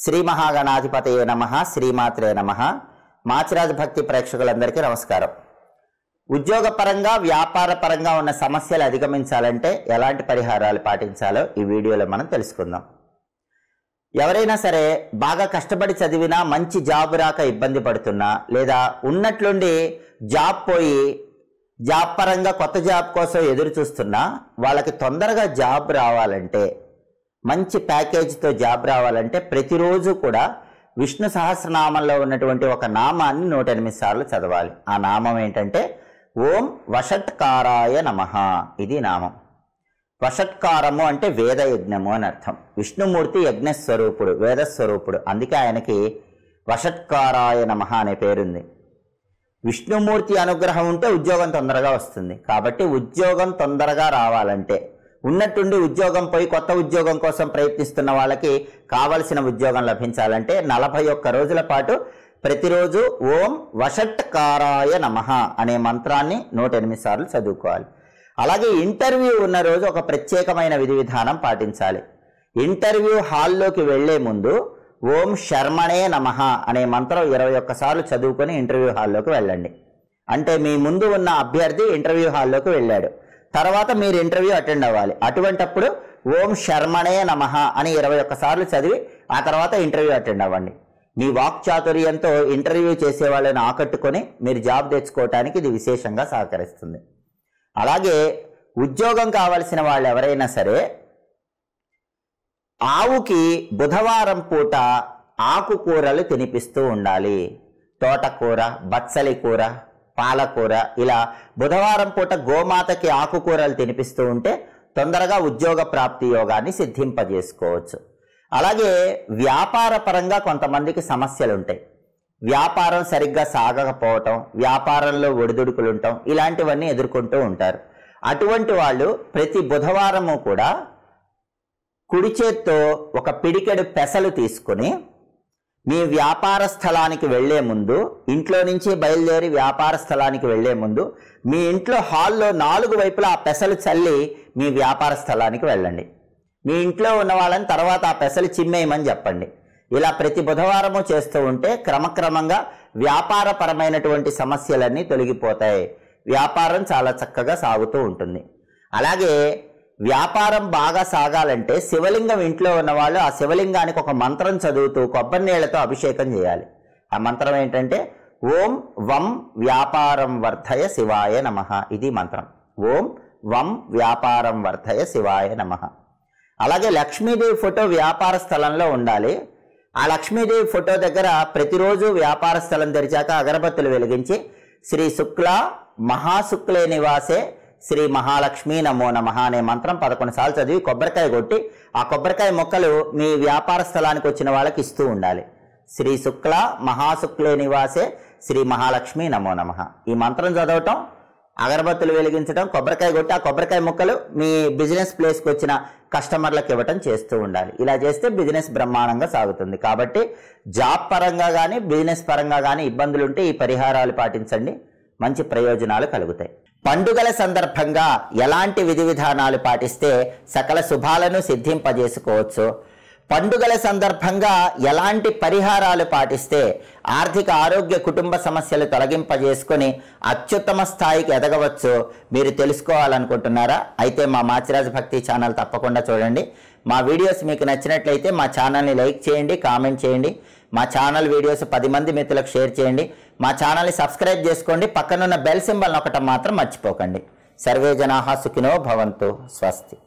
శ్రీ మహాగణాధిపతయే నమః. శ్రీమాత్రే నమః. మాచిరాజు భక్తి ప్రేక్షకులందరికీ నమస్కారం. ఉద్యోగపరంగా వ్యాపార పరంగా ఉన్న సమస్యలు అధిగమించాలంటే ఎలాంటి పరిహారాలు పాటించాలో ఈ వీడియోలో మనం తెలుసుకుందాం. ఎవరైనా సరే బాగా కష్టపడి చదివినా మంచి జాబ్ రాక ఇబ్బంది పడుతున్నా, లేదా ఉన్నట్లుండి జాబ్ పోయి జాబ్ పరంగా కొత్త జాబ్ కోసం ఎదురు చూస్తున్నా, వాళ్ళకి తొందరగా జాబ్ రావాలంటే, మంచి ప్యాకేజీతో జాబ్ రావాలంటే ప్రతిరోజు కూడా విష్ణు సహస్రనామంలో ఉన్నటువంటి ఒక నామాన్ని 108 సార్లు చదవాలి. ఆ నామం ఏంటంటే ఓం వషట్కారాయ నమః. ఇది నామం. వషట్కారము అంటే వేద యజ్ఞము అని అర్థం. విష్ణుమూర్తి యజ్ఞస్వరూపుడు, వేదస్వరూపుడు. అందుకే ఆయనకి వషట్కారాయ నమః అనే పేరుంది. విష్ణుమూర్తి అనుగ్రహం ఉంటే ఉద్యోగం తొందరగా వస్తుంది. కాబట్టి ఉద్యోగం తొందరగా రావాలంటే, ఉన్నట్టుండి ఉద్యోగం పోయి కొత్త ఉద్యోగం కోసం ప్రయత్నిస్తున్న వాళ్ళకి కావలసిన ఉద్యోగం లభించాలంటే 41 రోజుల పాటు ప్రతిరోజు ఓం వషట్కారాయ నమః అనే మంత్రాన్ని 108 సార్లు చదువుకోవాలి. అలాగే ఇంటర్వ్యూ ఉన్న రోజు ఒక ప్రత్యేకమైన విధి విధానం పాటించాలి. ఇంటర్వ్యూ హాల్లోకి వెళ్లే ముందు ఓం శర్మణే నమః అనే మంత్రం 21 సార్లు చదువుకొని ఇంటర్వ్యూ హాల్లోకి వెళ్ళండి. అంటే మీ ముందు ఉన్న అభ్యర్థి ఇంటర్వ్యూ హాల్లోకి వెళ్ళాడు, తర్వాత మీరు ఇంటర్వ్యూ అటెండ్ అవ్వాలి. అటువంటప్పుడు ఓం శర్మణే నమః అని 21 సార్లు చదివి ఆ తర్వాత ఇంటర్వ్యూ అటెండ్ అవ్వండి. మీ వాక్చాతుర్యంతో ఇంటర్వ్యూ చేసే వాళ్ళని ఆకట్టుకొని మీరు జాబ్ తెచ్చుకోవటానికి ఇది విశేషంగా సహకరిస్తుంది. అలాగే ఉద్యోగం కావలసిన వాళ్ళు ఎవరైనా సరే ఆవుకి బుధవారం పూట ఆకుకూరలు తినిపిస్తూ ఉండాలి. తోటకూర, బచ్చలి కూర, పాలకూర, ఇలా బుధవారం పూట గోమాతకి ఆకుకూరలు తినిపిస్తూ ఉంటే తొందరగా ఉద్యోగ ప్రాప్తి యోగాన్ని సిద్ధింపజేసుకోవచ్చు. అలాగే వ్యాపార పరంగా కొంతమందికి సమస్యలు ఉంటాయి. వ్యాపారం సరిగ్గా సాగకపోవటం, వ్యాపారంలో ఒడిదుడుకులు ఉండటం, ఇలాంటివన్నీ ఎదుర్కొంటూ ఉంటారు. అటువంటి వాళ్ళు ప్రతి బుధవారము కూడా కుడి చేత్తో ఒక పిడికెడు పెసలు తీసుకుని మీ వ్యాపార స్థలానికి వెళ్లే ముందు, ఇంట్లో నుంచి బయలుదేరి వ్యాపార స్థలానికి వెళ్లే ముందు మీ ఇంట్లో హాల్లో 4 వైపులా ఆ పెసలు చల్లి మీ వ్యాపార స్థలానికి వెళ్ళండి. మీ ఇంట్లో ఉన్న వాళ్ళని తర్వాత ఆ పెసలు చిమ్మేయమని చెప్పండి. ఇలా ప్రతి బుధవారము చేస్తూ ఉంటే క్రమక్రమంగా వ్యాపారపరమైనటువంటి సమస్యలన్నీ తొలగిపోతాయి. వ్యాపారం చాలా చక్కగా సాగుతూ ఉంటుంది. అలాగే వ్యాపారం బాగా సాగాలంటే శివలింగం ఇంట్లో ఉన్నవాళ్ళు ఆ శివలింగానికి ఒక మంత్రం చదువుతూ కొబ్బరి నీళ్లతో అభిషేకం చేయాలి. ఆ మంత్రం ఏంటంటే ఓం వం వ్యాపారం వర్ధయ శివాయ నమః. ఇది మంత్రం. ఓం వం వ్యాపారం వర్ధయ శివాయ నమః. అలాగే లక్ష్మీదేవి ఫోటో వ్యాపార స్థలంలో ఉండాలి. ఆ లక్ష్మీదేవి ఫోటో దగ్గర ప్రతిరోజు వ్యాపార స్థలం తెరిచాక అగరబత్తులు వెలిగించి శ్రీ శుక్ల మహాశుక్లే నివాసే శ్రీ మహాలక్ష్మీ నమో నమః అనే మంత్రం 11 సార్లు చదివి కొబ్బరికాయ కొట్టి ఆ కొబ్బరికాయ మొక్కలు మీ వ్యాపార స్థలానికి వచ్చిన వాళ్ళకి ఇస్తూ ఉండాలి. శ్రీ శుక్ల మహాశుక్లే నివాసే శ్రీ మహాలక్ష్మీ నమో నమః. ఈ మంత్రం చదవటం, అగరబత్తులు వెలిగించడం, కొబ్బరికాయ కొట్టి ఆ కొబ్బరికాయ మొక్కలు మీ బిజినెస్ ప్లేస్కి వచ్చిన కస్టమర్లకు ఇవ్వటం చేస్తూ ఉండాలి. ఇలా చేస్తే బిజినెస్ బ్రహ్మాండంగా సాగుతుంది. కాబట్టి జాబ్ పరంగా కానీ బిజినెస్ పరంగా కానీ ఇబ్బందులు ఉంటే ఈ పరిహారాలు పాటించండి, మంచి ప్రయోజనాలు కలుగుతాయి. పండుగల సందర్భంగా ఎలాంటి విధి విధానాలు పాటిస్తే సకల శుభాలను సిద్ధింపజేసుకోవచ్చు, పండుగల సందర్భంగా ఎలాంటి పరిహారాలు పాటిస్తే ఆర్థిక ఆరోగ్య కుటుంబ సమస్యలు తొలగింపజేసుకొని అత్యుత్తమ స్థాయికి ఎదగవచ్చు మీరు తెలుసుకోవాలనుకుంటున్నారా? అయితే మా మాచిరాజు భక్తి ఛానల్ తప్పకుండా చూడండి. మా వీడియోస్ మీకు నచ్చినట్లయితే మా ఛానల్ని లైక్ చేయండి, కామెంట్ చేయండి. మా ఛానల్ వీడియోస్ 10 మంది మిత్రులకు షేర్ చేయండి. మా ఛానల్ని సబ్స్క్రైబ్ చేసుకోండి. పక్కనున్న బెల్ సింబల్ నొక్కటం మాత్రం మర్చిపోకండి. సర్వే జనాః సుఖినో భవంతు. స్వస్తి.